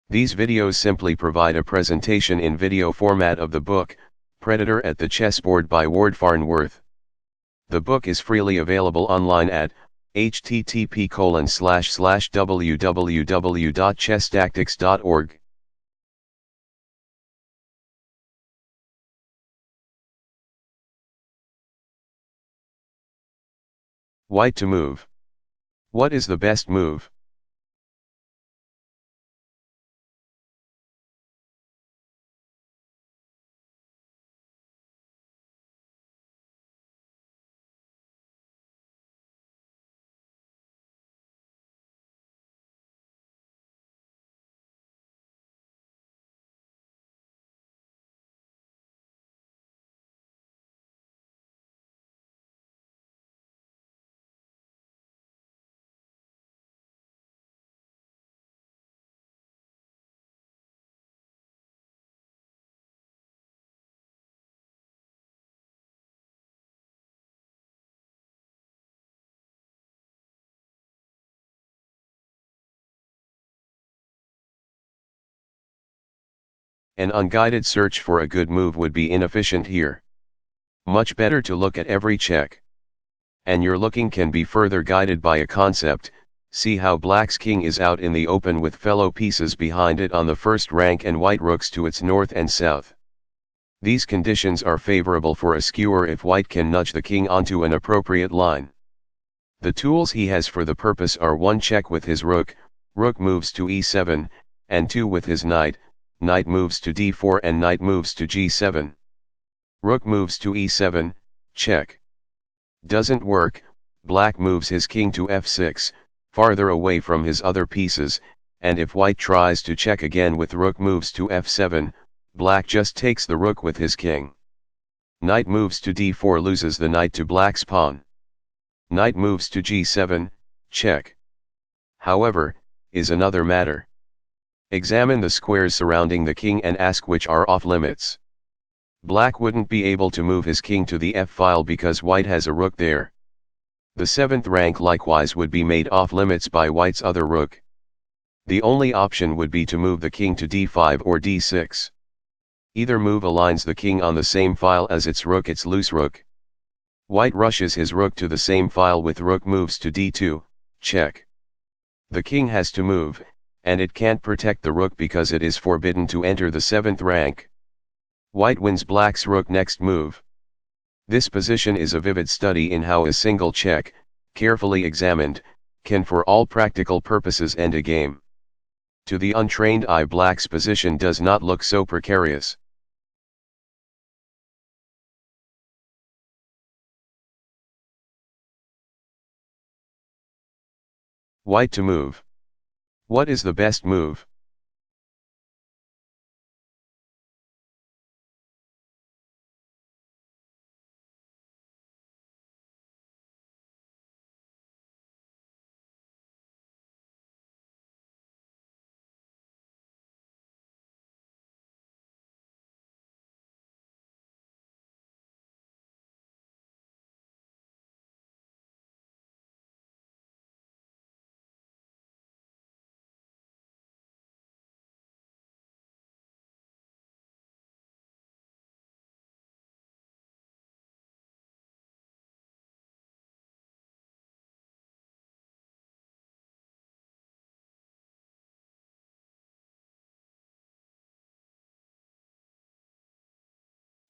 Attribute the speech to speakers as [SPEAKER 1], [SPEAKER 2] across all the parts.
[SPEAKER 1] These videos simply provide a presentation in video format of the book, Predator at the Chessboard by Ward Farnworth. The book is freely available online at http://www.chesstactics.org. White to move. What is the best move? An unguided search for a good move would be inefficient here. Much better to look at every check. And your looking can be further guided by a concept. See how black's king is out in the open with fellow pieces behind it on the first rank and white rooks to its north and south. These conditions are favorable for a skewer if white can nudge the king onto an appropriate line. The tools he has for the purpose are 1 check with his rook, rook moves to e7, and 2 with his knight, knight moves to d4 and knight moves to g7. Rook moves to e7, check. Doesn't work, black moves his king to f6, farther away from his other pieces, and if white tries to check again with rook moves to f7, black just takes the rook with his king. Knight moves to d4 loses the knight to black's pawn. Knight moves to g7, check. However, is another matter. Examine the squares surrounding the king and ask which are off limits. Black wouldn't be able to move his king to the f-file because white has a rook there. The 7th rank likewise would be made off limits by white's other rook. The only option would be to move the king to d5 or d6. Either move aligns the king on the same file as its loose rook. White rushes his rook to the same file with rook moves to d2, check. The king has to move, and it can't protect the rook because it is forbidden to enter the 7th rank. White wins black's rook next move. This position is a vivid study in how a single check, carefully examined, can for all practical purposes end a game. To the untrained eye, black's position does not look so precarious. White to move. What is the best move?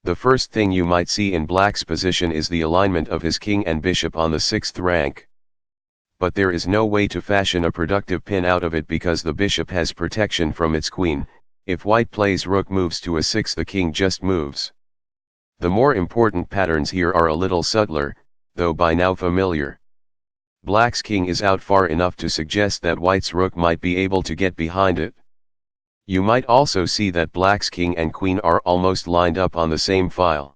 [SPEAKER 1] The first thing you might see in black's position is the alignment of his king and bishop on the 6th rank. But there is no way to fashion a productive pin out of it because the bishop has protection from its queen. If white plays rook moves to a6, the king just moves. The more important patterns here are a little subtler, though by now familiar. Black's king is out far enough to suggest that white's rook might be able to get behind it. You might also see that black's king and queen are almost lined up on the same file.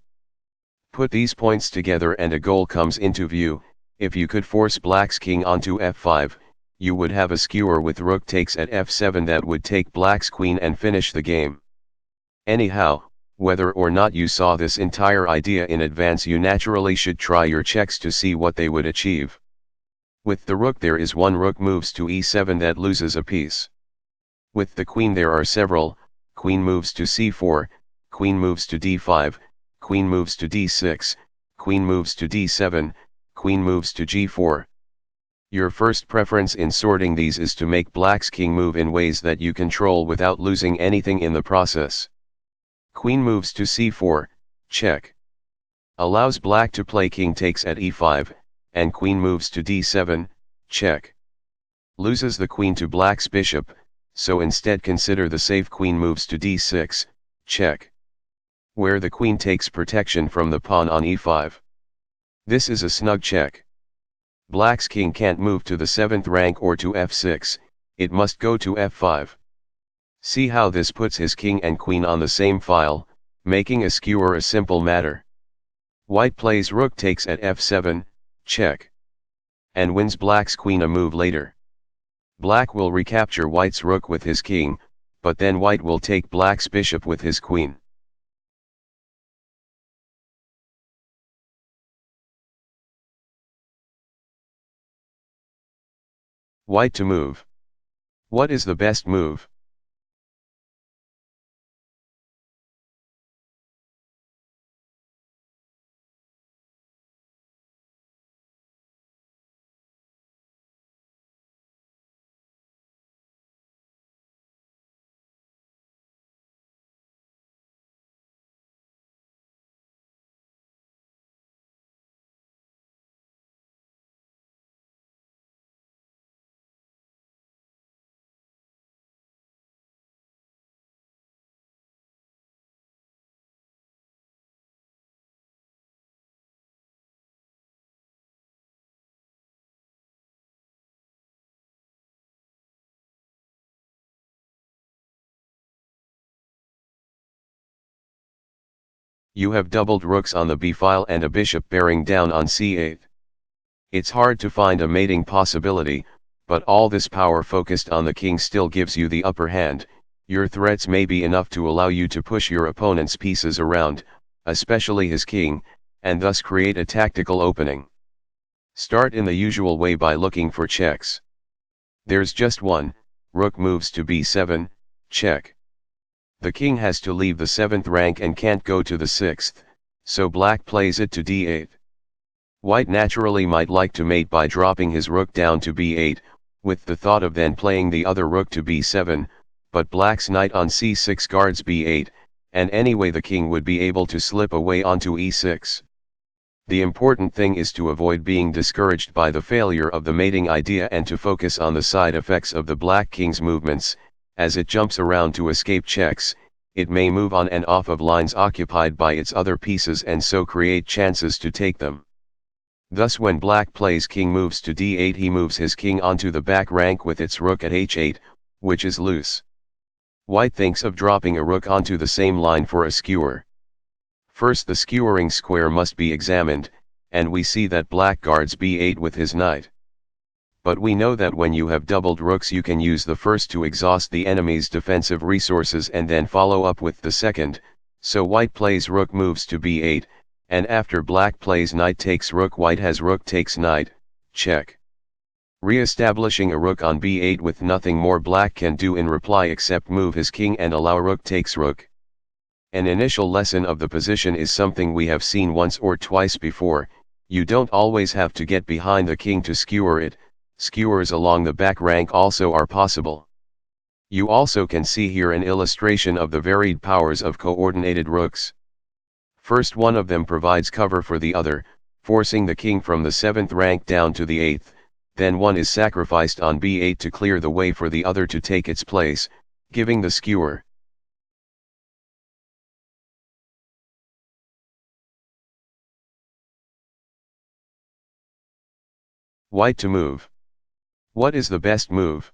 [SPEAKER 1] Put these points together and a goal comes into view. If you could force black's king onto f5, you would have a skewer with rook takes at f7 that would take black's queen and finish the game. Anyhow, whether or not you saw this entire idea in advance, you naturally should try your checks to see what they would achieve. With the rook there is one rook moves to e7 that loses a piece. With the queen there are several: queen moves to c4, queen moves to d5, queen moves to d6, queen moves to d7, queen moves to g4. Your first preference in sorting these is to make black's king move in ways that you control without losing anything in the process. Queen moves to c4, check. Allows black to play king takes at e5, and queen moves to d7, check. Loses the queen to black's bishop, so instead consider the safe queen moves to d6, check. Where the queen takes protection from the pawn on e5. This is a snug check. Black's king can't move to the 7th rank or to f6, it must go to f5. See how this puts his king and queen on the same file, making a skewer a simple matter. White plays rook takes at f7, check. And wins black's queen a move later. Black will recapture white's rook with his king, but then white will take black's bishop with his queen. White to move. What is the best move? You have doubled rooks on the b-file and a bishop bearing down on c8. It's hard to find a mating possibility, but all this power focused on the king still gives you the upper hand. Your threats may be enough to allow you to push your opponent's pieces around, especially his king, and thus create a tactical opening. Start in the usual way by looking for checks. There's just one: rook moves to b7, check. The king has to leave the 7th rank and can't go to the 6th, so black plays it to d8. White naturally might like to mate by dropping his rook down to b8, with the thought of then playing the other rook to b7, but black's knight on c6 guards b8, and anyway the king would be able to slip away onto e6. The important thing is to avoid being discouraged by the failure of the mating idea and to focus on the side effects of the black king's movements. As it jumps around to escape checks, it may move on and off of lines occupied by its other pieces and so create chances to take them. Thus when black plays king moves to d8 he moves his king onto the back rank with its rook at h8, which is loose. White thinks of dropping a rook onto the same line for a skewer. First the skewering square must be examined, and we see that black guards b8 with his knight. But we know that when you have doubled rooks you can use the first to exhaust the enemy's defensive resources and then follow up with the second, so white plays rook moves to b8, and after black plays knight takes rook white has rook takes knight, check. Re-establishing a rook on b8 with nothing more black can do in reply except move his king and allow rook takes rook. An initial lesson of the position is something we have seen once or twice before: you don't always have to get behind the king to skewer it, skewers along the back rank also are possible. You also can see here an illustration of the varied powers of coordinated rooks. First one of them provides cover for the other, forcing the king from the 7th rank down to the 8th, then one is sacrificed on b8 to clear the way for the other to take its place, giving the skewer. White to move. What is the best move?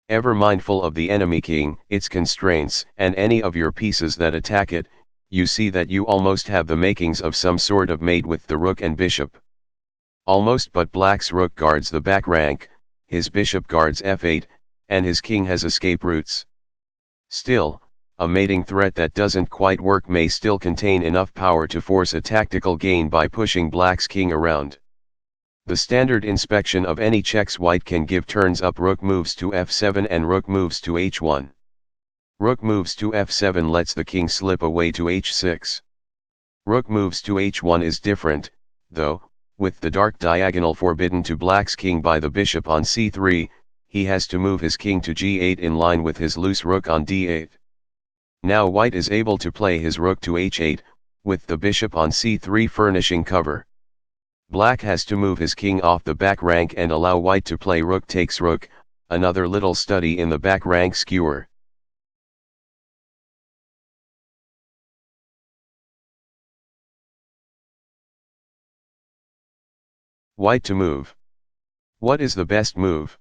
[SPEAKER 1] Ever mindful of the enemy king, its constraints, and any of your pieces that attack it, you see that you almost have the makings of some sort of mate with the rook and bishop. Almost, but black's rook guards the back rank, his bishop guards f8, and his king has escape routes. Still, a mating threat that doesn't quite work may still contain enough power to force a tactical gain by pushing black's king around. The standard inspection of any checks white can give turns up: rook moves to f7 and rook moves to h1. Rook moves to f7 lets the king slip away to h6. Rook moves to h1 is different, though, with the dark diagonal forbidden to black's king by the bishop on c3, he has to move his king to g8 in line with his loose rook on d8. Now white is able to play his rook to h8, with the bishop on c3 furnishing cover. Black has to move his king off the back rank and allow white to play rook takes rook, another little study in the back rank skewer. White to move. What is the best move?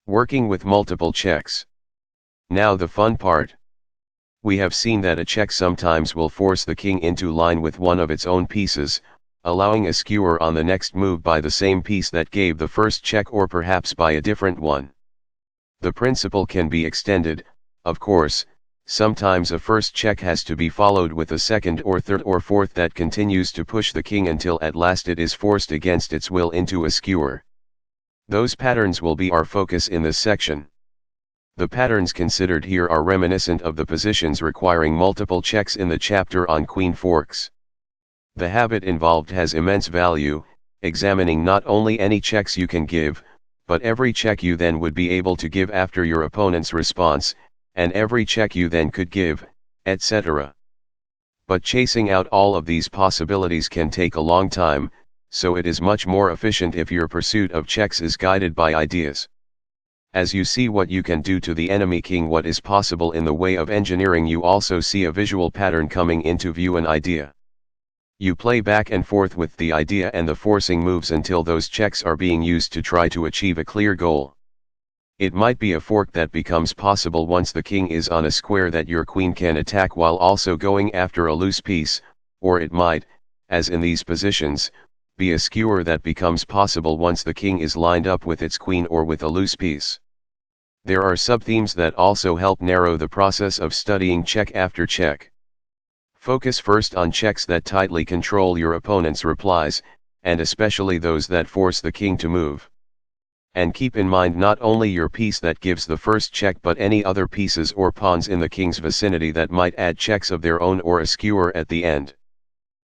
[SPEAKER 1] Working with multiple checks. Now the fun part. We have seen that a check sometimes will force the king into line with one of its own pieces, allowing a skewer on the next move by the same piece that gave the first check, or perhaps by a different one. The principle can be extended, of course. Sometimes a first check has to be followed with a second or third or fourth that continues to push the king until at last it is forced against its will into a skewer. Those patterns will be our focus in this section. The patterns considered here are reminiscent of the positions requiring multiple checks in the chapter on queen forks. The habit involved has immense value, examining not only any checks you can give, but every check you then would be able to give after your opponent's response, and every check you then could give, etc. But chasing out all of these possibilities can take a long time, so it is much more efficient if your pursuit of checks is guided by ideas. As you see what you can do to the enemy king, what is possible in the way of engineering, you also see a visual pattern coming into view, an idea. You play back and forth with the idea and the forcing moves until those checks are being used to try to achieve a clear goal. It might be a fork that becomes possible once the king is on a square that your queen can attack while also going after a loose piece, or it might, as in these positions, be a skewer that becomes possible once the king is lined up with its queen or with a loose piece. There are sub-themes that also help narrow the process of studying check after check. Focus first on checks that tightly control your opponent's replies, and especially those that force the king to move. And keep in mind not only your piece that gives the first check, but any other pieces or pawns in the king's vicinity that might add checks of their own or a skewer at the end.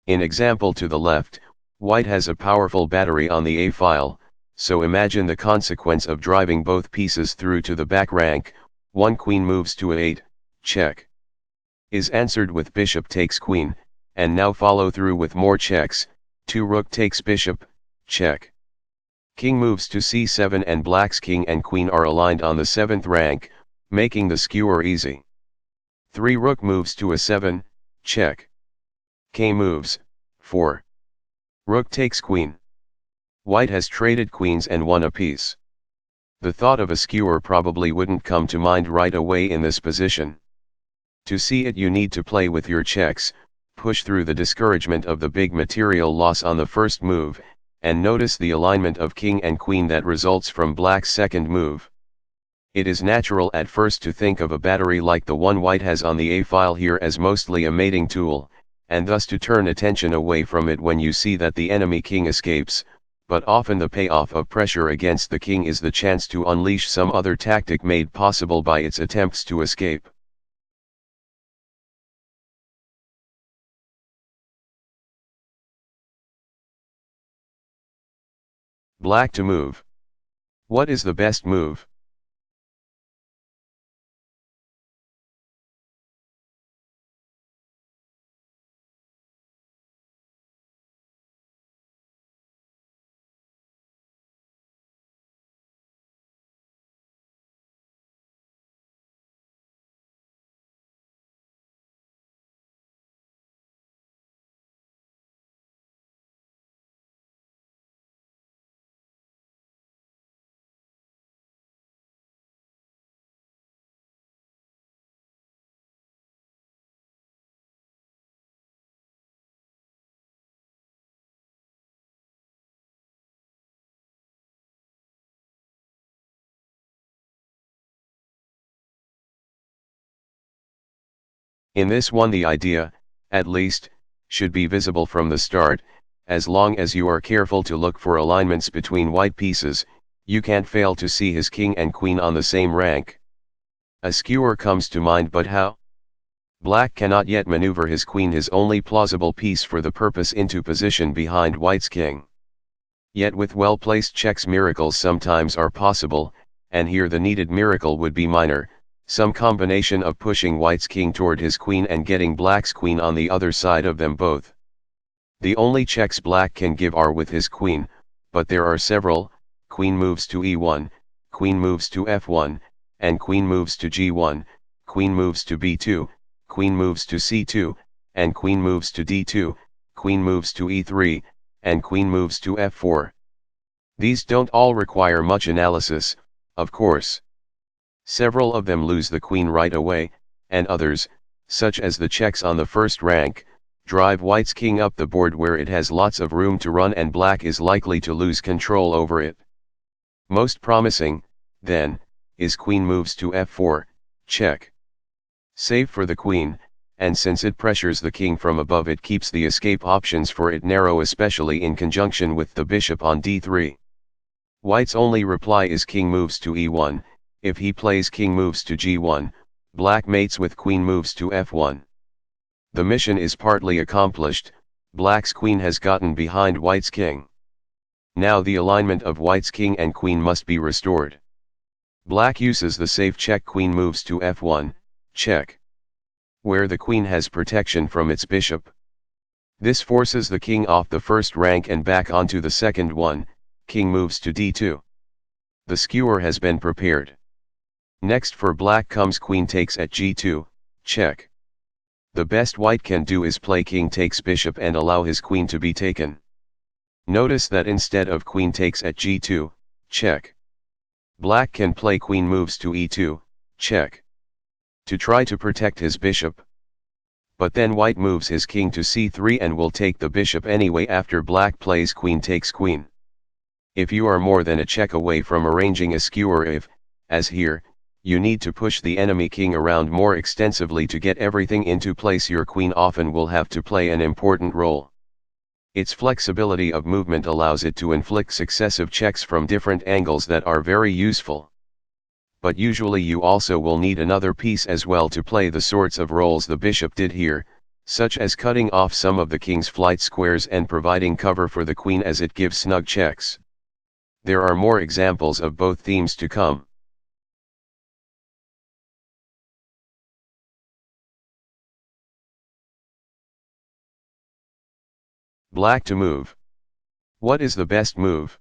[SPEAKER 1] In example to the left, white has a powerful battery on the a-file, so imagine the consequence of driving both pieces through to the back rank. One queen moves to a8, check. Is answered with bishop takes queen, and now follow through with more checks. 2 rook takes bishop, check. King moves to c7 and black's king and queen are aligned on the 7th rank, making the skewer easy. 3 rook moves to a7, check. K moves, 4. Rook takes queen. White has traded queens and won a piece. The thought of a skewer probably wouldn't come to mind right away in this position. To see it, you need to play with your checks, push through the discouragement of the big material loss on the first move, and notice the alignment of king and queen that results from black's second move. It is natural at first to think of a battery like the one white has on the a-file here as mostly a mating tool, and thus to turn attention away from it when you see that the enemy king escapes, but often the payoff of pressure against the king is the chance to unleash some other tactic made possible by its attempts to escape. Black to move. What is the best move? In this one the idea, at least, should be visible from the start. As long as you are careful to look for alignments between white pieces, you can't fail to see his king and queen on the same rank. A skewer comes to mind, but how? Black cannot yet maneuver his queen, his only plausible piece for the purpose, into position behind white's king. Yet with well-placed checks miracles sometimes are possible, and here the needed miracle would be minor, some combination of pushing white's king toward his queen and getting black's queen on the other side of them both. The only checks black can give are with his queen, but there are several: queen moves to e1, queen moves to f1, and queen moves to g1, queen moves to b2, queen moves to c2, and queen moves to d2, queen moves to e3, and queen moves to f4. These don't all require much analysis, of course. Several of them lose the queen right away, and others, such as the checks on the first rank, drive white's king up the board where it has lots of room to run and black is likely to lose control over it. Most promising, then, is queen moves to f4, check. Save for the queen, and since it pressures the king from above, it keeps the escape options for it narrow, especially in conjunction with the bishop on d3. White's only reply is king moves to e1. If he plays king moves to g1, black mates with queen moves to f1. The mission is partly accomplished. Black's queen has gotten behind white's king. Now the alignment of white's king and queen must be restored. Black uses the safe check queen moves to f1, check, where the queen has protection from its bishop. This forces the king off the first rank and back onto the second one, king moves to d2. The skewer has been prepared. Next for black comes queen takes at g2, check. The best white can do is play king takes bishop and allow his queen to be taken. Notice that instead of queen takes at g2, check, black can play queen moves to e2, check, to try to protect his bishop. But then white moves his king to c3 and will take the bishop anyway after black plays queen takes queen. If you are more than a check away from arranging a skewer, if, as here, you need to push the enemy king around more extensively to get everything into place, your queen often will have to play an important role. Its flexibility of movement allows it to inflict successive checks from different angles that are very useful. But usually you also will need another piece as well to play the sorts of roles the bishop did here, such as cutting off some of the king's flight squares and providing cover for the queen as it gives snug checks. There are more examples of both themes to come. Black to move. What is the best move?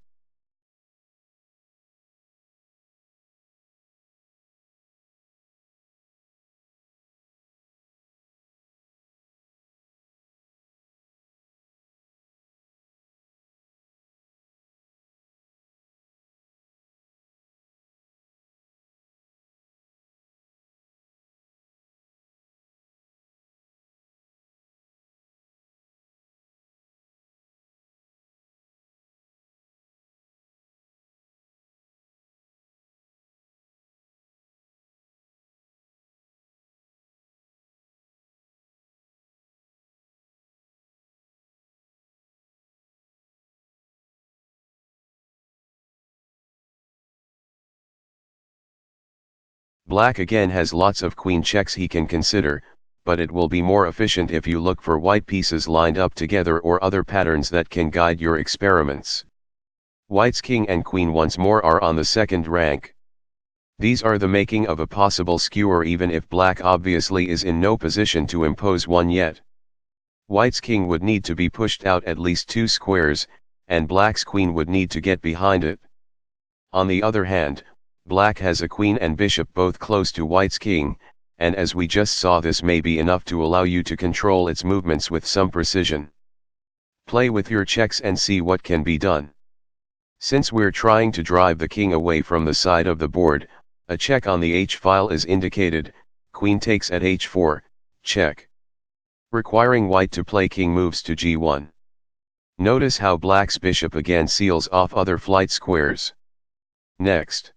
[SPEAKER 1] Black again has lots of queen checks he can consider, but it will be more efficient if you look for white pieces lined up together or other patterns that can guide your experiments. White's king and queen once more are on the second rank. These are the making of a possible skewer even if black obviously is in no position to impose one yet. White's king would need to be pushed out at least 2 squares, and black's queen would need to get behind it. On the other hand, black has a queen and bishop both close to white's king, and as we just saw, this may be enough to allow you to control its movements with some precision. Play with your checks and see what can be done. Since we're trying to drive the king away from the side of the board, a check on the h-file is indicated. Queen takes at h4, check. Requiring white to play king moves to g1. Notice how black's bishop again seals off other flight squares. Next,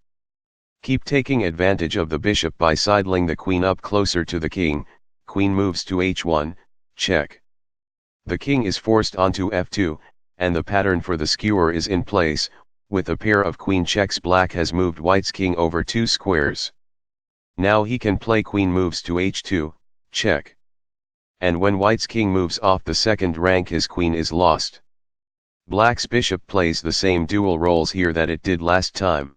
[SPEAKER 1] keep taking advantage of the bishop by sidling the queen up closer to the king. Queen moves to h1, check. The king is forced onto f2, and the pattern for the skewer is in place. With a pair of queen checks, black has moved white's king over 2 squares. Now he can play queen moves to h2, check. And when white's king moves off the second rank, his queen is lost. Black's bishop plays the same dual roles here that it did last time.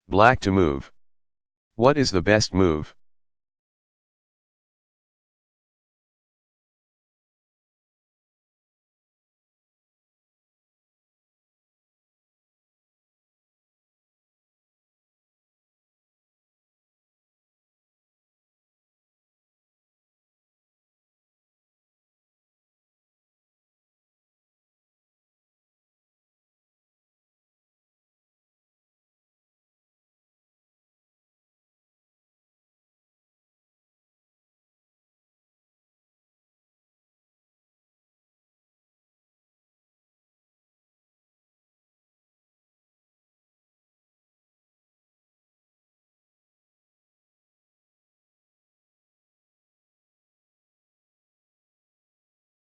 [SPEAKER 1] Black to move. What is the best move?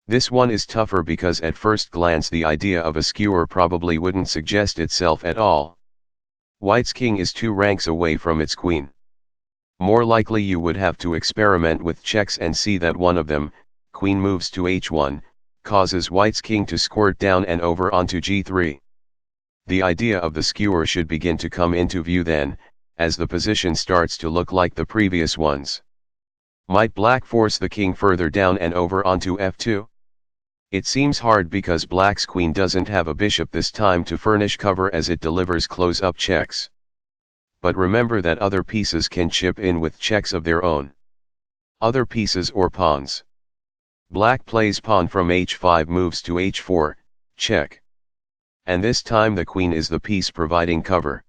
[SPEAKER 1] This one is tougher because at first glance the idea of a skewer probably wouldn't suggest itself at all. White's king is 2 ranks away from its queen. More likely you would have to experiment with checks and see that one of them, queen moves to h1, causes white's king to squirt down and over onto g3. The idea of the skewer should begin to come into view then, as the position starts to look like the previous ones. Might black force the king further down and over onto f2? It seems hard because black's queen doesn't have a bishop this time to furnish cover as it delivers close-up checks. But remember that other pieces can chip in with checks of their own. Other pieces or pawns. Black plays pawn from h5 moves to h4, check. And this time the queen is the piece providing cover.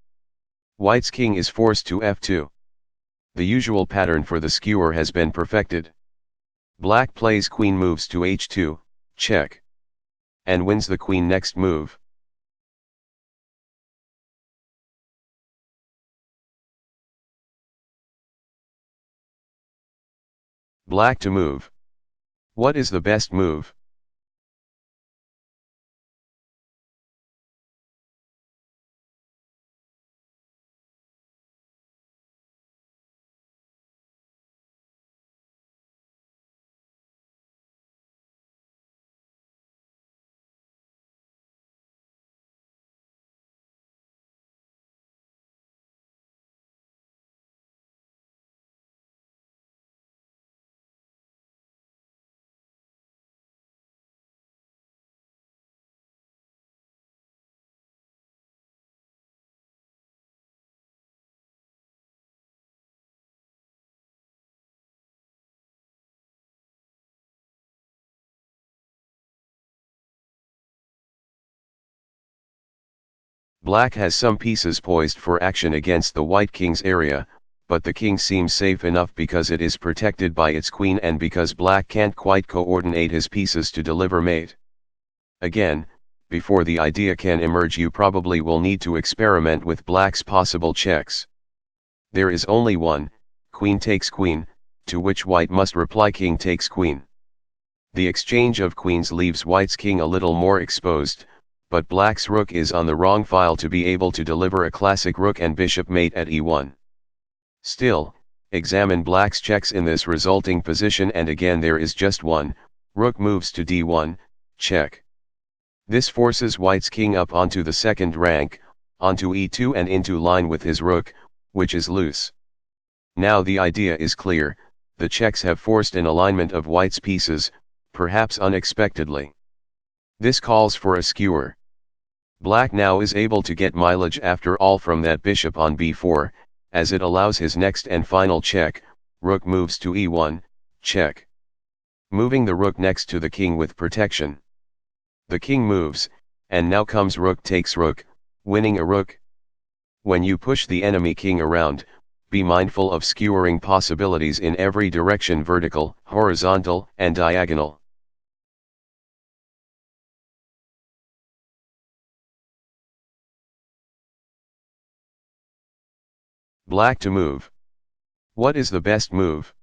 [SPEAKER 1] White's king is forced to f2. The usual pattern for the skewer has been perfected. Black plays queen moves to h2, check. And wins the queen next move. Black to move. What is the best move? Black has some pieces poised for action against the white king's area, but the king seems safe enough because it is protected by its queen and because black can't quite coordinate his pieces to deliver mate. Again, before the idea can emerge, you probably will need to experiment with black's possible checks. There is only one, queen takes queen, to which white must reply king takes queen. The exchange of queens leaves white's king a little more exposed, but black's rook is on the wrong file to be able to deliver a classic rook and bishop mate at e1. Still, examine black's checks in this resulting position, and again there is just one. Rook moves to d1, check. This forces white's king up onto the second rank, onto e2 and into line with his rook, which is loose. Now the idea is clear, the checks have forced an alignment of white's pieces, perhaps unexpectedly. This calls for a skewer. Black now is able to get mileage after all from that bishop on b4, as it allows his next and final check. Rook moves to e1, check. Moving the rook next to the king with protection. The king moves, and now comes rook takes rook, winning a rook. When you push the enemy king around, be mindful of skewering possibilities in every direction: vertical, horizontal, and diagonal. Black to move. What is the best move?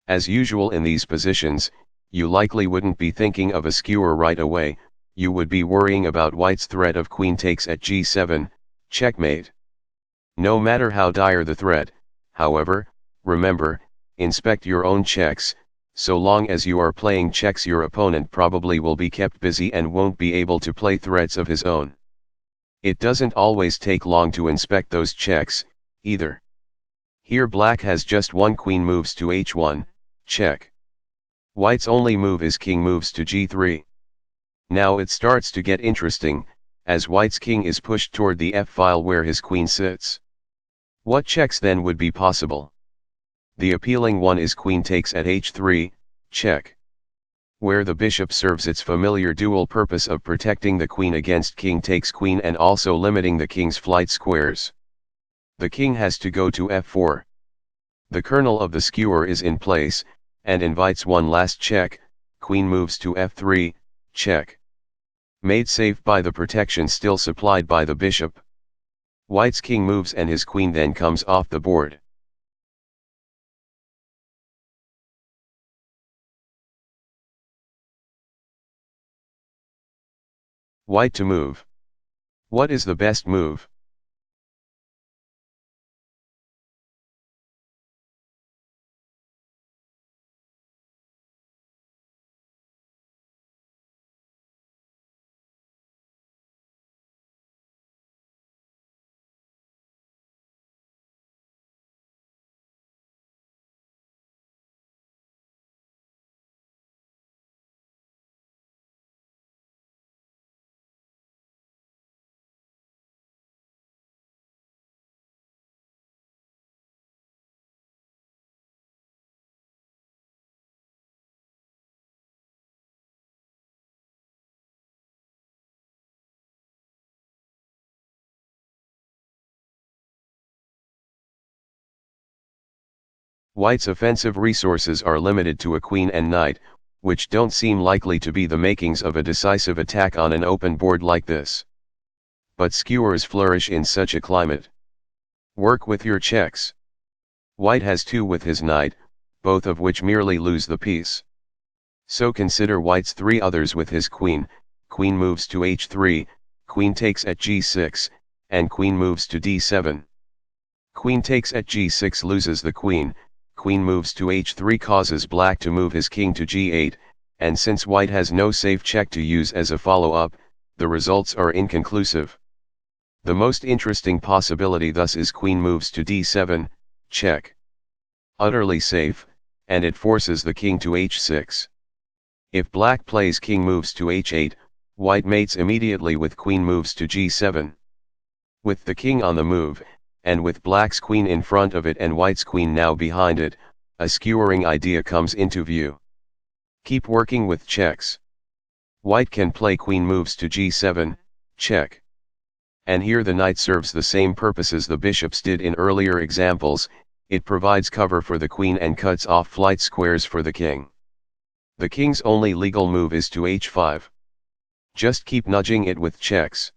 [SPEAKER 1] As usual in these positions, you likely wouldn't be thinking of a skewer right away, you would be worrying about white's threat of queen takes at g7, checkmate. No matter how dire the threat, however, remember, inspect your own checks. So long as you are playing checks, your opponent probably will be kept busy and won't be able to play threats of his own. It doesn't always take long to inspect those checks, either. Here black has just one. Queen moves to h1, check. White's only move is king moves to g3. Now it starts to get interesting, as white's king is pushed toward the f-file where his queen sits. What checks then would be possible? The appealing one is queen takes at h3, check. Where the bishop serves its familiar dual purpose of protecting the queen against king takes queen and also limiting the king's flight squares. The king has to go to f4. The kernel of the skewer is in place, and invites one last check. Queen moves to f3, check. Made safe by the protection still supplied by the bishop. White's king moves and his queen then comes off the board. White to move. What is the best move? White's offensive resources are limited to a queen and knight, which don't seem likely to be the makings of a decisive attack on an open board like this. But skewers flourish in such a climate. Work with your checks. White has two with his knight, both of which merely lose the piece. So consider white's three others with his queen. Queen moves to h3, queen takes at g6, and queen moves to d7. Queen takes at g6 loses the queen. Queen moves to h3 causes black to move his king to g8, and since white has no safe check to use as a follow-up, the results are inconclusive. The most interesting possibility thus is queen moves to d7, check. utterly safe, and it forces the king to h6. If black plays king moves to h8, white mates immediately with queen moves to g7. With the king on the move, and with black's queen in front of it and white's queen now behind it, a skewering idea comes into view. Keep working with checks. White can play queen moves to g7, check. And here the knight serves the same purposes the bishops did in earlier examples, it provides cover for the queen and cuts off flight squares for the king. The king's only legal move is to h5. Just keep nudging it with checks.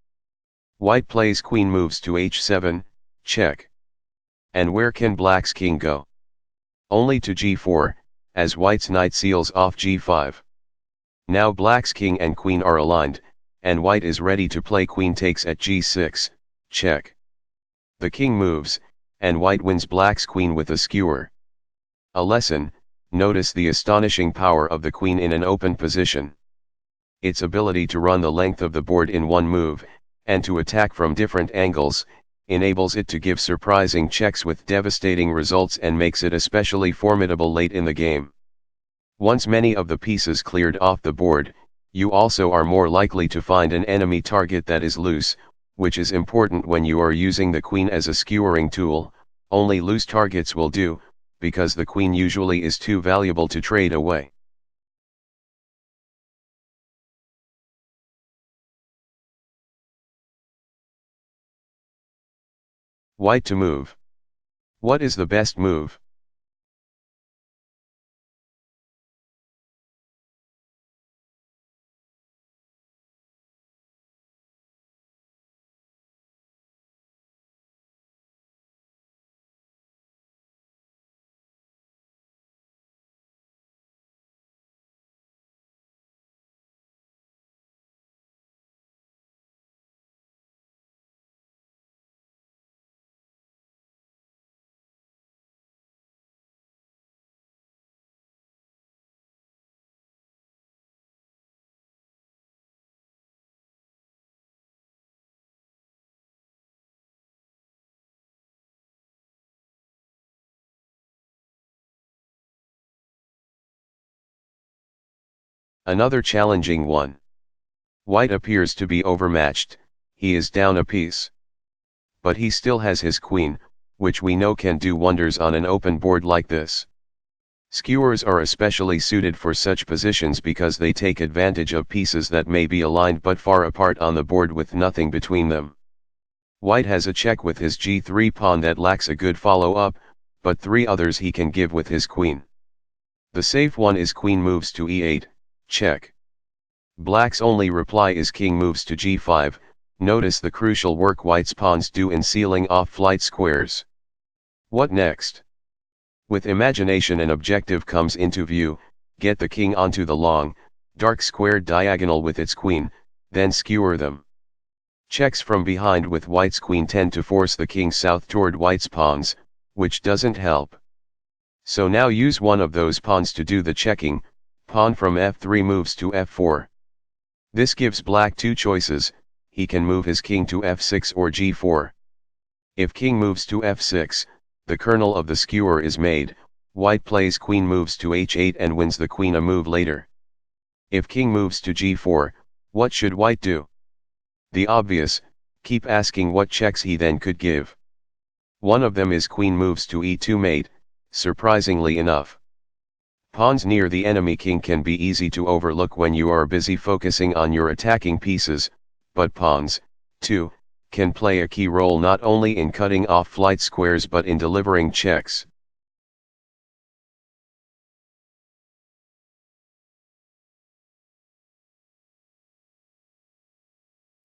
[SPEAKER 1] White plays queen moves to h7, check. And where can black's king go? Only to g4, as white's knight seals off g5. Now black's king and queen are aligned, and white is ready to play queen takes at g6, check. The king moves, and white wins black's queen with a skewer. A lesson: notice the astonishing power of the queen in an open position. Its ability to run the length of the board in one move, and to attack from different angles, enables it to give surprising checks with devastating results and makes it especially formidable late in the game. Once many of the pieces cleared off the board, you also are more likely to find an enemy target that is loose, which is important when you are using the queen as a skewering tool. Only loose targets will do, because the queen usually is too valuable to trade away. White to move. What is the best move? Another challenging one. White appears to be overmatched, he is down a piece. But he still has his queen, which we know can do wonders on an open board like this. Skewers are especially suited for such positions because they take advantage of pieces that may be aligned but far apart on the board with nothing between them. White has a check with his g3 pawn that lacks a good follow-up, but three others he can give with his queen. The safe one is queen moves to e8, check. Black's only reply is king moves to g5. Notice the crucial work white's pawns do in sealing off flight squares. What next? With imagination an objective comes into view: get the king onto the long, dark squared diagonal with its queen, then skewer them. Checks from behind with white's queen tend to force the king south toward white's pawns, which doesn't help. So now use one of those pawns to do the checking. Pawn from f3 moves to f4. This gives black two choices: he can move his king to f6 or g4. If king moves to f6, the kernel of the skewer is made. White plays queen moves to h8 and wins the queen a move later. If king moves to g4, what should white do? The obvious: keep asking what checks he then could give. One of them is queen moves to e2 mate, surprisingly enough. Pawns near the enemy king can be easy to overlook when you are busy focusing on your attacking pieces, but pawns, too, can play a key role not only in cutting off flight squares but in delivering checks.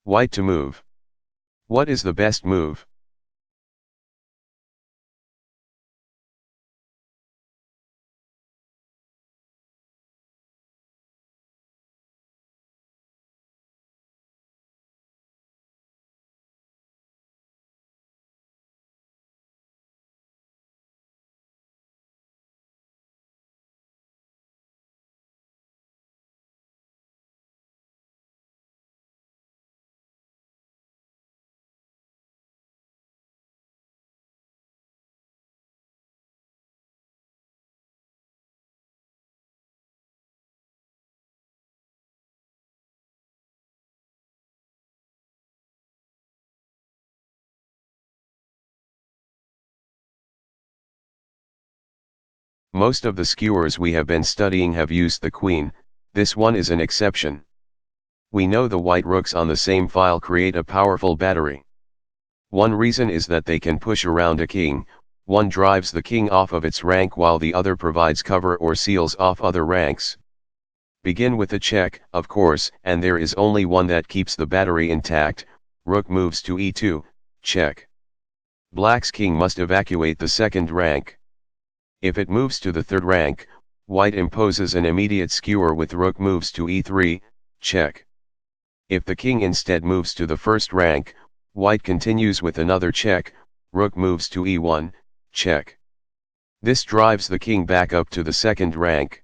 [SPEAKER 1] White to move. What is the best move? Most of the skewers we have been studying have used the queen, this one is an exception. We know the white rooks on the same file create a powerful battery. One reason is that they can push around a king, one drives the king off of its rank while the other provides cover or seals off other ranks. Begin with a check, of course, and there is only one that keeps the battery intact. Rook moves to e2, check. Black's king must evacuate the second rank. If it moves to the third rank, white imposes an immediate skewer with rook moves to e3, check. If the king instead moves to the first rank, white continues with another check, rook moves to e1, check. This drives the king back up to the second rank.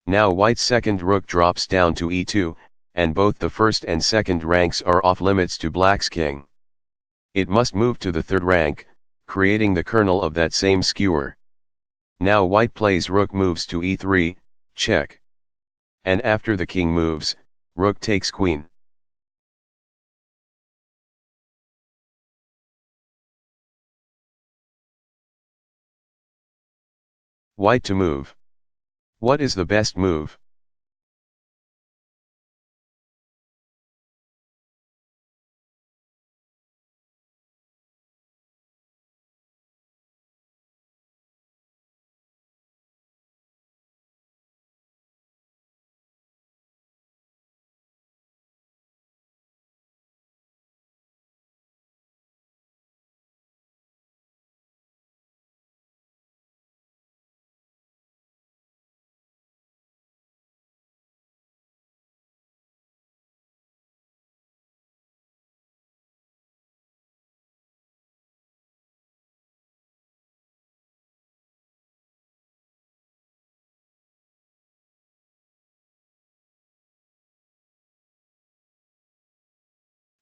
[SPEAKER 1] Now white's second rook drops down to e2, and both the first and second ranks are off limits to black's king. It must move to the third rank, creating the kernel of that same skewer. Now white plays rook moves to e3, check. And after the king moves, rook takes queen. White to move. What is the best move?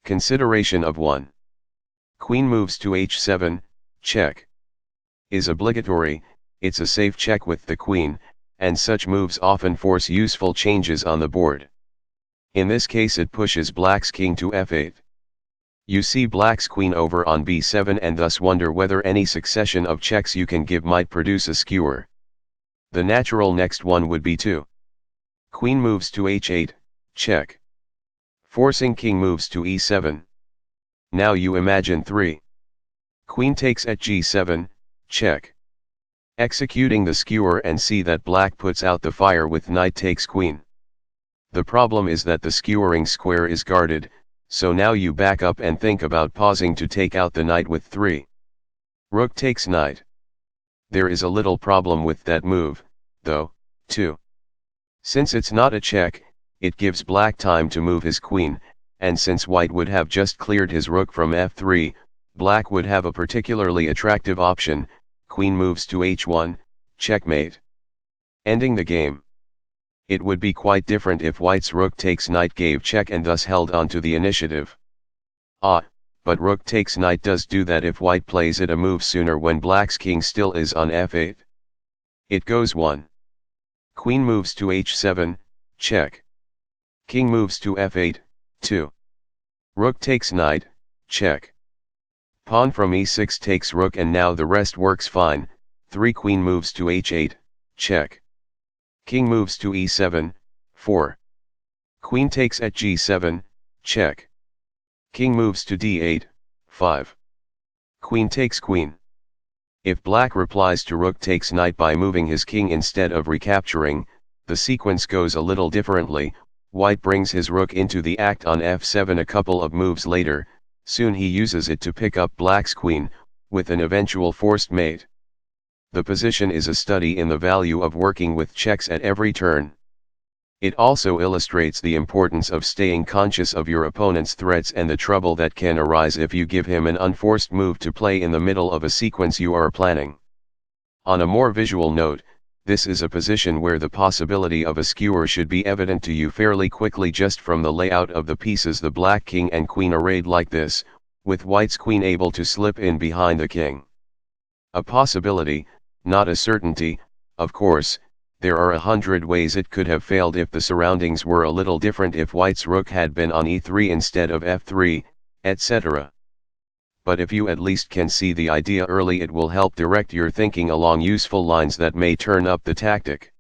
[SPEAKER 1] Consideration of 1. Queen moves to h7, check. Is obligatory, it's a safe check with the queen, and such moves often force useful changes on the board. In this case it pushes black's king to f8. You see black's queen over on b7 and thus wonder whether any succession of checks you can give might produce a skewer. The natural next one would be 2. Queen moves to h8, check. Forcing king moves to e7. Now you imagine 3. Queen takes at g7, check. Executing the skewer and see that black puts out the fire with knight takes queen. The problem is that the skewering square is guarded, so now you back up and think about pausing to take out the knight with 3. Rook takes knight. There is a little problem with that move, though, too. Since it's not a check, it gives black time to move his queen, and since white would have just cleared his rook from f3, black would have a particularly attractive option, queen moves to h1, checkmate. Ending the game. It would be quite different if white's rook takes knight gave check and thus held on to the initiative. But rook takes knight does do that if white plays it a move sooner when black's king still is on f8. It goes 1. Queen moves to h7, check. King moves to f8, 2. Rook takes knight, check. Pawn from e6 takes rook and now the rest works fine, 3. Queen moves to h8, check. King moves to e7, 4. Queen takes at g7, check. King moves to d8, 5. Queen takes queen. If black replies to rook takes knight by moving his king instead of recapturing, the sequence goes a little differently. White brings his rook into the act on f7 a couple of moves later, soon he uses it to pick up black's queen, with an eventual forced mate. The position is a study in the value of working with checks at every turn. It also illustrates the importance of staying conscious of your opponent's threats and the trouble that can arise if you give him an unforced move to play in the middle of a sequence you are planning. On a more visual note, this is a position where the possibility of a skewer should be evident to you fairly quickly just from the layout of the pieces, the black king and queen arrayed like this, with white's queen able to slip in behind the king. A possibility, not a certainty, of course. There are 100 ways it could have failed if the surroundings were a little different, if white's rook had been on e3 instead of f3, etc. but if you at least can see the idea early, it will help direct your thinking along useful lines that may turn up the tactic.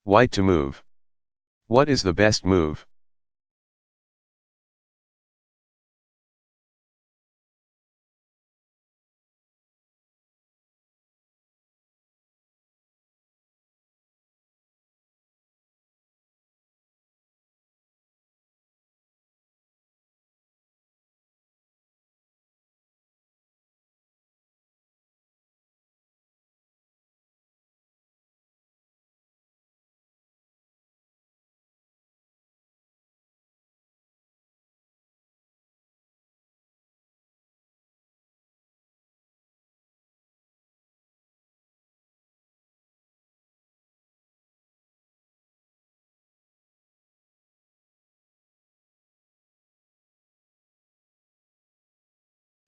[SPEAKER 1] White to move. What is the best move?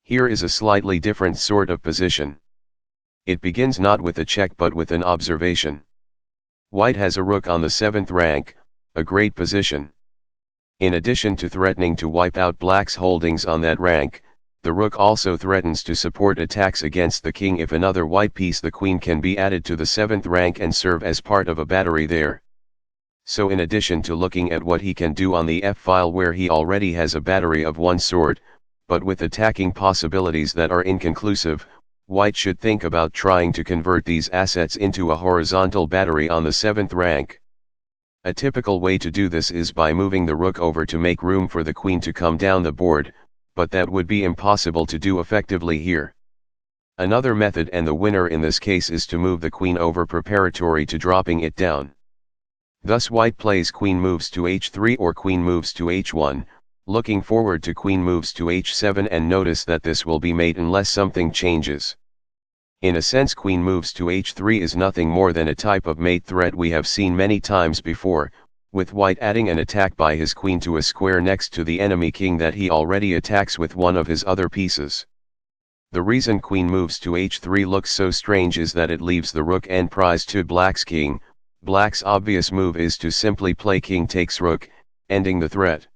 [SPEAKER 1] Here is a slightly different sort of position. It begins not with a check but with an observation. White has a rook on the 7th rank, a great position. In addition to threatening to wipe out black's holdings on that rank, the rook also threatens to support attacks against the king if another white piece, the queen, can be added to the 7th rank and serve as part of a battery there. So in addition to looking at what he can do on the f-file where he already has a battery of one sort, but with attacking possibilities that are inconclusive, white should think about trying to convert these assets into a horizontal battery on the 7th rank. A typical way to do this is by moving the rook over to make room for the queen to come down the board, but that would be impossible to do effectively here. Another method, and the winner in this case, is to move the queen over preparatory to dropping it down. Thus white plays queen moves to h3 or queen moves to h1, looking forward to queen moves to h7, and notice that this will be mate unless something changes. In a sense, queen moves to h3 is nothing more than a type of mate threat we have seen many times before, with white adding an attack by his queen to a square next to the enemy king that he already attacks with one of his other pieces. The reason queen moves to h3 looks so strange is that it leaves the rook and prize to black's king. Black's obvious move is to simply play king takes rook, ending the threat.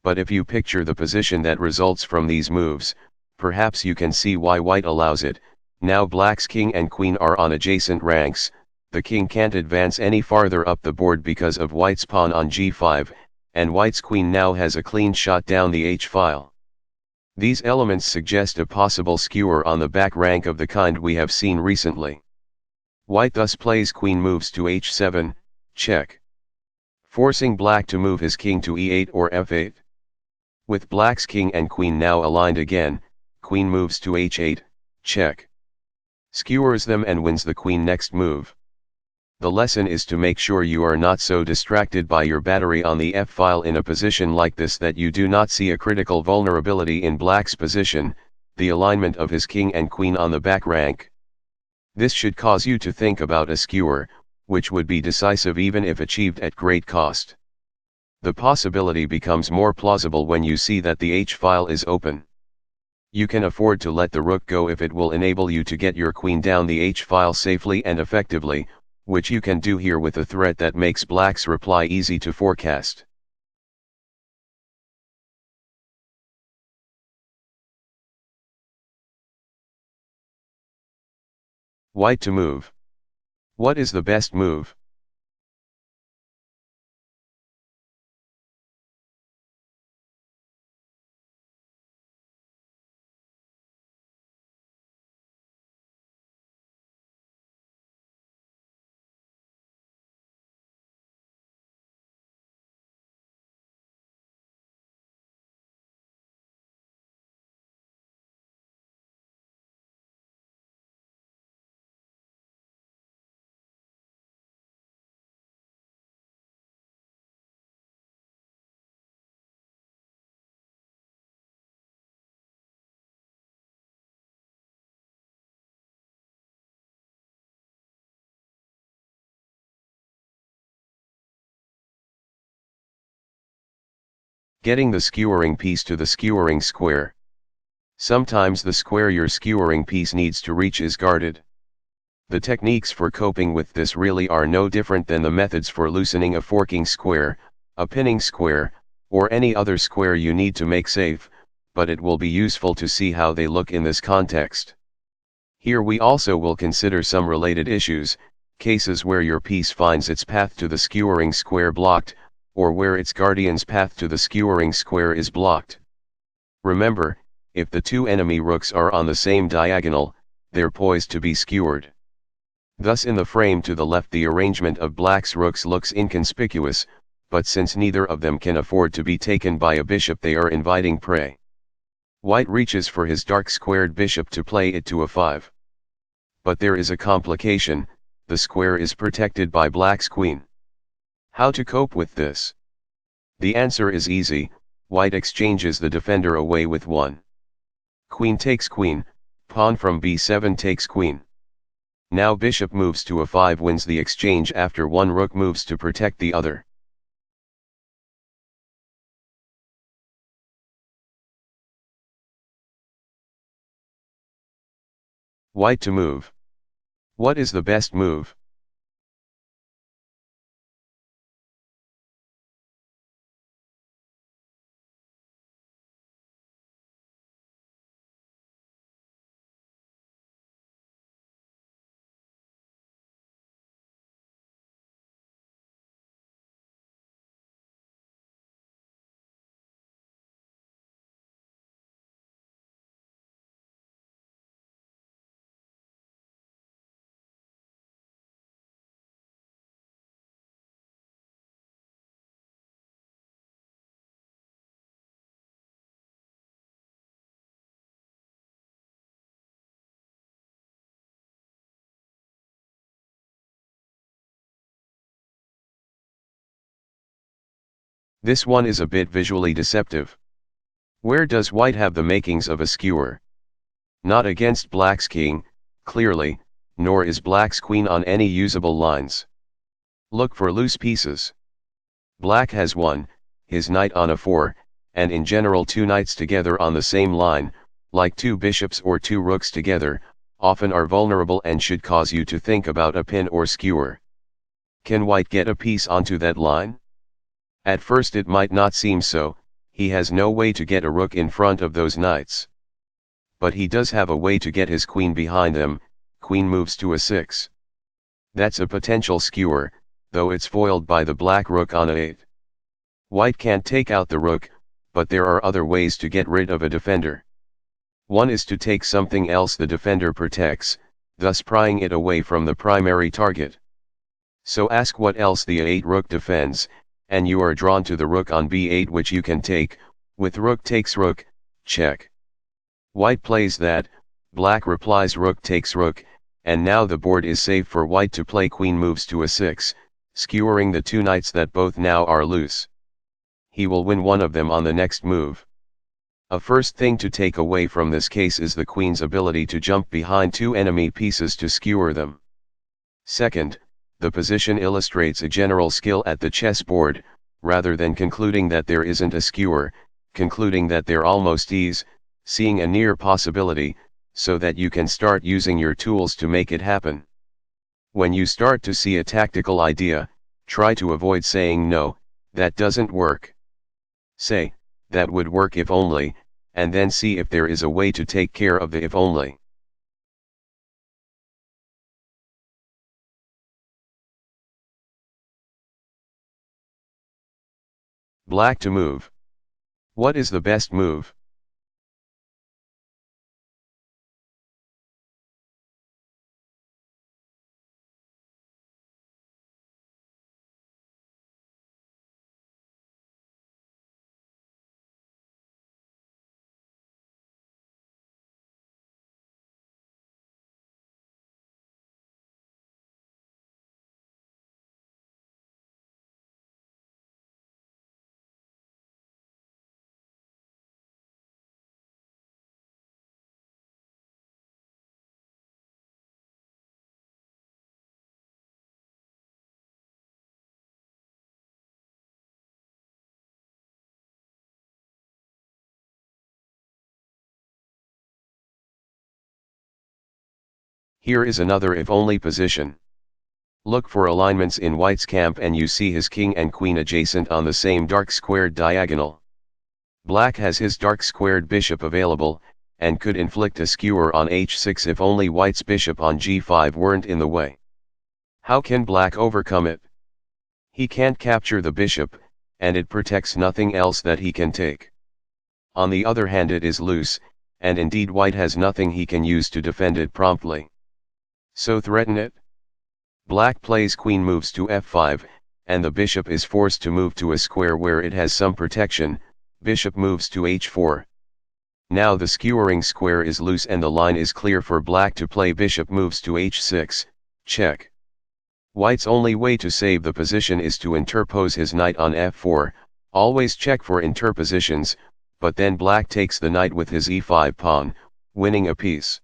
[SPEAKER 1] But if you picture the position that results from these moves, perhaps you can see why white allows it. Now black's king and queen are on adjacent ranks, the king can't advance any farther up the board because of white's pawn on g5, and white's queen now has a clean shot down the h-file. These elements suggest a possible skewer on the back rank of the kind we have seen recently. White thus plays queen moves to h7, check, forcing black to move his king to e8 or f8. With black's king and queen now aligned again, queen moves to h8, check, skewers them and wins the queen next move. The lesson is to make sure you are not so distracted by your battery on the f-file in a position like this that you do not see a critical vulnerability in black's position, the alignment of his king and queen on the back rank. This should cause you to think about a skewer, which would be decisive even if achieved at great cost. The possibility becomes more plausible when you see that the h-file is open. You can afford to let the rook go if it will enable you to get your queen down the h-file safely and effectively, which you can do here with a threat that makes black's reply easy to forecast. White to move. What is the best move? Getting the skewering piece to the skewering square. Sometimes the square your skewering piece needs to reach is guarded. The techniques for coping with this really are no different than the methods for loosening a forking square, a pinning square, or any other square you need to make safe, but it will be useful to see how they look in this context. Here we also will consider some related issues, cases where your piece finds its path to the skewering square blocked, or where its guardian's path to the skewering square is blocked. Remember, if the two enemy rooks are on the same diagonal, they're poised to be skewered. Thus in the frame to the left the arrangement of black's rooks looks inconspicuous, but since neither of them can afford to be taken by a bishop they are inviting prey. White reaches for his dark squared bishop to play it to a5. But there is a complication, the square is protected by black's queen. How to cope with this? The answer is easy, white exchanges the defender away with one. Queen takes queen, pawn from b7 takes queen. Now bishop moves to a5 wins the exchange after one rook moves to protect the other. White to move. What is the best move? This one is a bit visually deceptive. Where does white have the makings of a skewer? Not against black's king, clearly, nor is black's queen on any usable lines. Look for loose pieces. Black has one, his knight on a4, and in general two knights together on the same line, like two bishops or two rooks together, often are vulnerable and should cause you to think about a pin or skewer. Can white get a piece onto that line? At first it might not seem so, he has no way to get a rook in front of those knights. But he does have a way to get his queen behind them, queen moves to a6. That's a potential skewer, though it's foiled by the black rook on a8. White can't take out the rook, but there are other ways to get rid of a defender. One is to take something else the defender protects, thus prying it away from the primary target. So ask what else the a8 rook defends, and you are drawn to the rook on b8 which you can take, with rook takes rook, check. White plays that, black replies rook takes rook, and now the board is safe for white to play queen moves to a6, skewering the two knights that both now are loose. He will win one of them on the next move. A first thing to take away from this case is the queen's ability to jump behind two enemy pieces to skewer them. Second, the position illustrates a general skill at the chessboard, rather than concluding that there isn't a skewer, concluding that there almost is, seeing a near possibility, so that you can start using your tools to make it happen. When you start to see a tactical idea, try to avoid saying no, that doesn't work. Say, that would work if only, and then see if there is a way to take care of the if only. Black to move. What is the best move? Here is another if-only position. Look for alignments in white's camp and you see his king and queen adjacent on the same dark squared diagonal. Black has his dark squared bishop available, and could inflict a skewer on h6 if only white's bishop on g5 weren't in the way. How can black overcome it? He can't capture the bishop, and it protects nothing else that he can take. On the other hand, it is loose, and indeed white has nothing he can use to defend it promptly. So threaten it? Black plays queen moves to f5, and the bishop is forced to move to a square where it has some protection. Bishop moves to h4. Now the skewering square is loose and the line is clear for black to play bishop moves to h6, check. White's only way to save the position is to interpose his knight on f4, always check for interpositions, but then black takes the knight with his e5 pawn, winning a piece.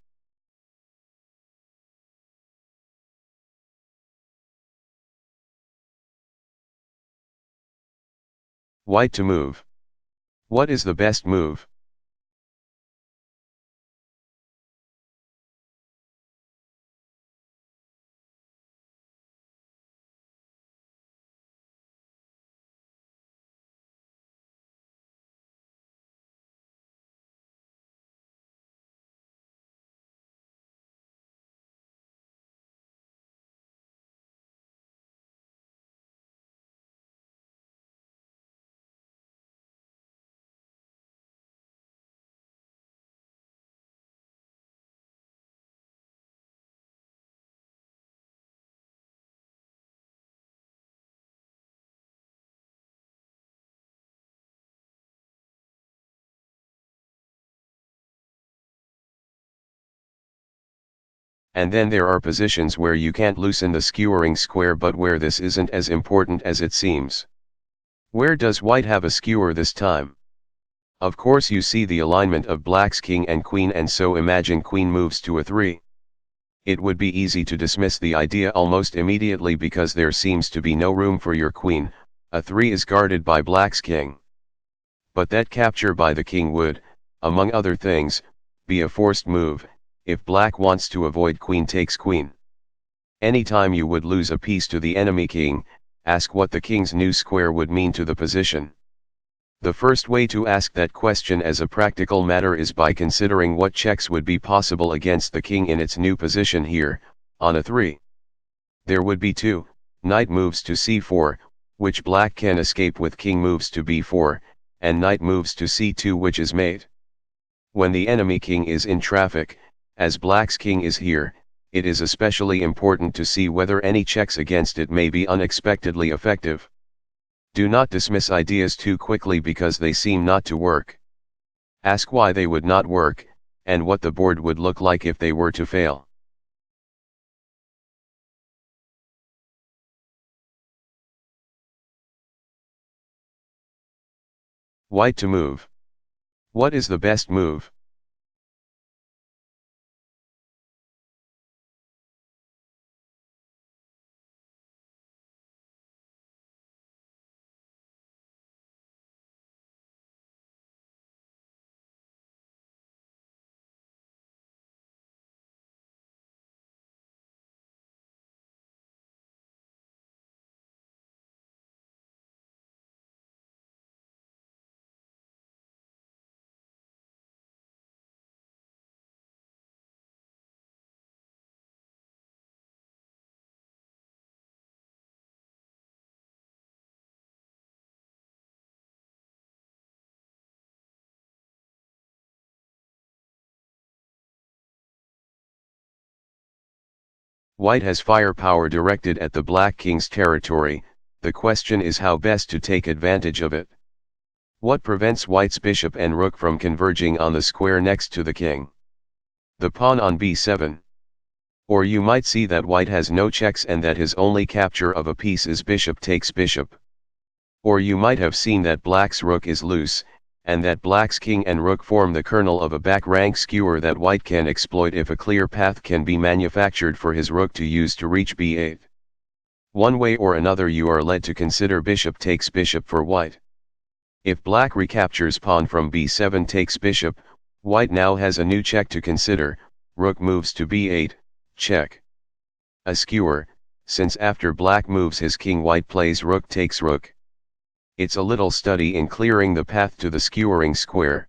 [SPEAKER 1] White to move. What is the best move? And then there are positions where you can't loosen the skewering square but where this isn't as important as it seems. Where does white have a skewer this time? Of course you see the alignment of black's king and queen, and so imagine queen moves to a3. It would be easy to dismiss the idea almost immediately because there seems to be no room for your queen. A3 is guarded by black's king. But that capture by the king would, among other things, be a forced move, if black wants to avoid queen takes queen. Anytime you would lose a piece to the enemy king, ask what the king's new square would mean to the position. The first way to ask that question as a practical matter is by considering what checks would be possible against the king in its new position here, on a3. There would be two: knight moves to c4, which black can escape with king moves to b4, and knight moves to c2, which is mate. When the enemy king is in traffic, as black's king is here, it is especially important to see whether any checks against it may be unexpectedly effective. Do not dismiss ideas too quickly because they seem not to work. Ask why they would not work, and what the board would look like if they were to fail. White to move. What is the best move? White has firepower directed at the black king's territory. The question is how best to take advantage of it. What prevents white's bishop and rook from converging on the square next to the king? The pawn on b7. Or you might see that white has no checks and that his only capture of a piece is bishop takes bishop. Or you might have seen that black's rook is loose, and that black's king and rook form the kernel of a back rank skewer that white can exploit if a clear path can be manufactured for his rook to use to reach b8. One way or another you are led to consider bishop takes bishop for white. If black recaptures pawn from b7 takes bishop, white now has a new check to consider. Rook moves to b8, check. A skewer, since after black moves his king white plays rook takes rook. It's a little study in clearing the path to the skewering square.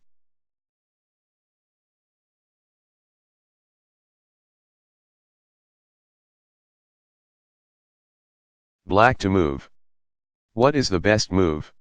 [SPEAKER 1] Black to move. What is the best move?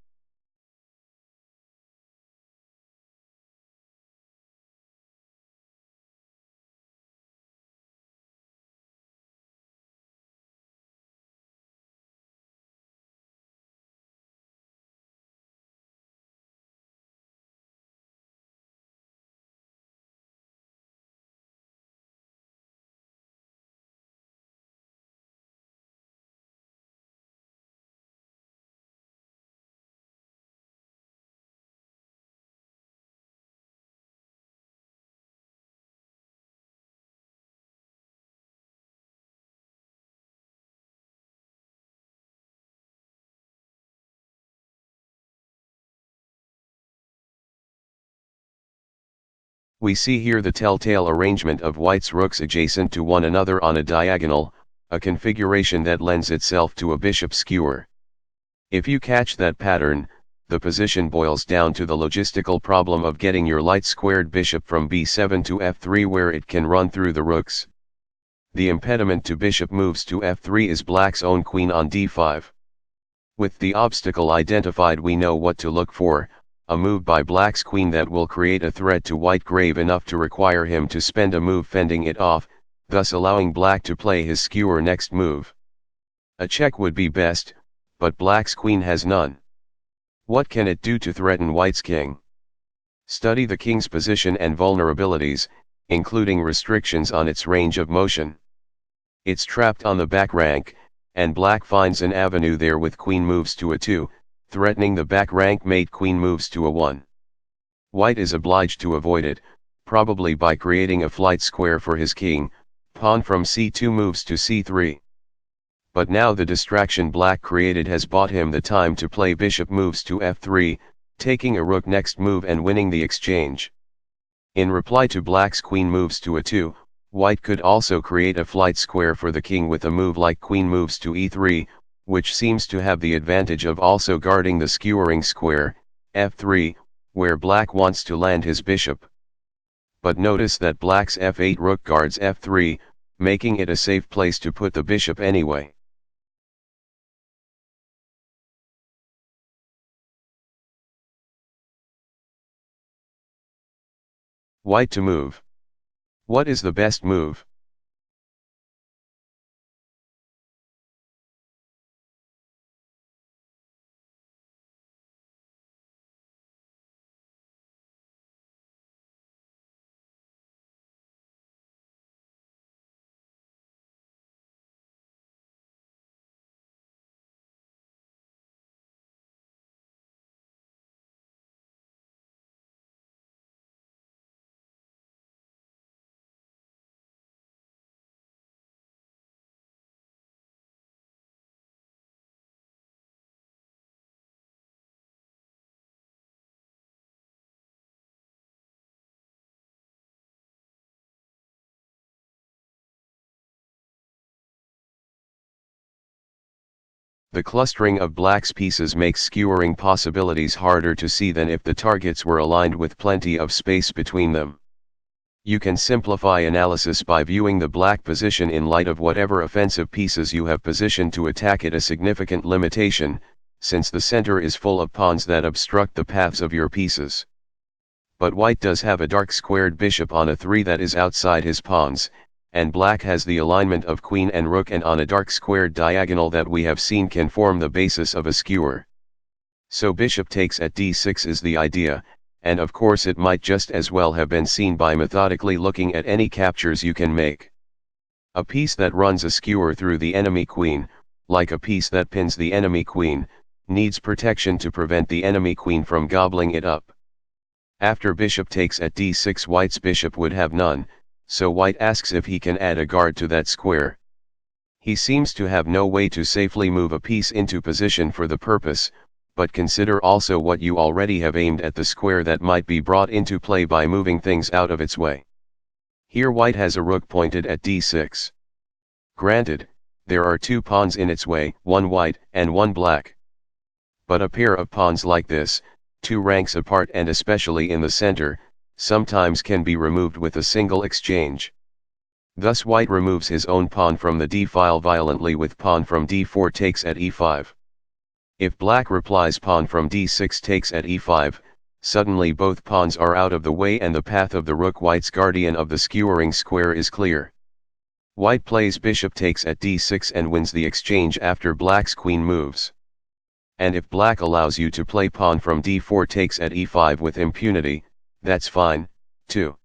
[SPEAKER 1] We see here the telltale arrangement of white's rooks adjacent to one another on a diagonal, a configuration that lends itself to a bishop skewer. If you catch that pattern, the position boils down to the logistical problem of getting your light-squared bishop from b7 to f3 where it can run through the rooks. The impediment to bishop moves to f3 is black's own queen on d5. With the obstacle identified, we know what to look for: a move by black's queen that will create a threat to white grave enough to require him to spend a move fending it off, thus allowing black to play his skewer next move. A check would be best, but black's queen has none. What can it do to threaten white's king? Study the king's position and vulnerabilities, including restrictions on its range of motion. It's trapped on the back rank, and black finds an avenue there with queen moves to a 2, threatening the back rank mate queen moves to a 1. White is obliged to avoid it, probably by creating a flight square for his king. Pawn from c2 moves to c3. But now the distraction black created has bought him the time to play bishop moves to f3, taking a rook next move and winning the exchange. In reply to black's queen moves to a 2, white could also create a flight square for the king with a move like queen moves to e3, which seems to have the advantage of also guarding the skewering square, f3, where black wants to land his bishop. But notice that black's f8 rook guards f3, making it a safe place to put the bishop anyway. White to move. What is the best move? The clustering of black's pieces makes skewering possibilities harder to see than if the targets were aligned with plenty of space between them. You can simplify analysis by viewing the black position in light of whatever offensive pieces you have positioned to attack it, a significant limitation, since the center is full of pawns that obstruct the paths of your pieces. But white does have a dark squared bishop on a 3 that is outside his pawns, and black has the alignment of queen and rook and on a dark squared diagonal that we have seen can form the basis of a skewer. So bishop takes at d6 is the idea, and of course it might just as well have been seen by methodically looking at any captures you can make. A piece that runs a skewer through the enemy queen, like a piece that pins the enemy queen, needs protection to prevent the enemy queen from gobbling it up. After bishop takes at d6, white's bishop would have none, so white asks if he can add a guard to that square. He seems to have no way to safely move a piece into position for the purpose, but consider also what you already have aimed at the square that might be brought into play by moving things out of its way. Here white has a rook pointed at d6. Granted, there are two pawns in its way, one white and one black. But a pair of pawns like this, two ranks apart and especially in the center, sometimes can be removed with a single exchange. Thus white removes his own pawn from the d-file violently with pawn from d4 takes at e5. If black replies pawn from d6 takes at e5, suddenly both pawns are out of the way and the path of the rook, white's guardian of the skewering square, is clear. White plays bishop takes at d6 and wins the exchange after black's queen moves. And if black allows you to play pawn from d4 takes at e5 with impunity, that's fine, too.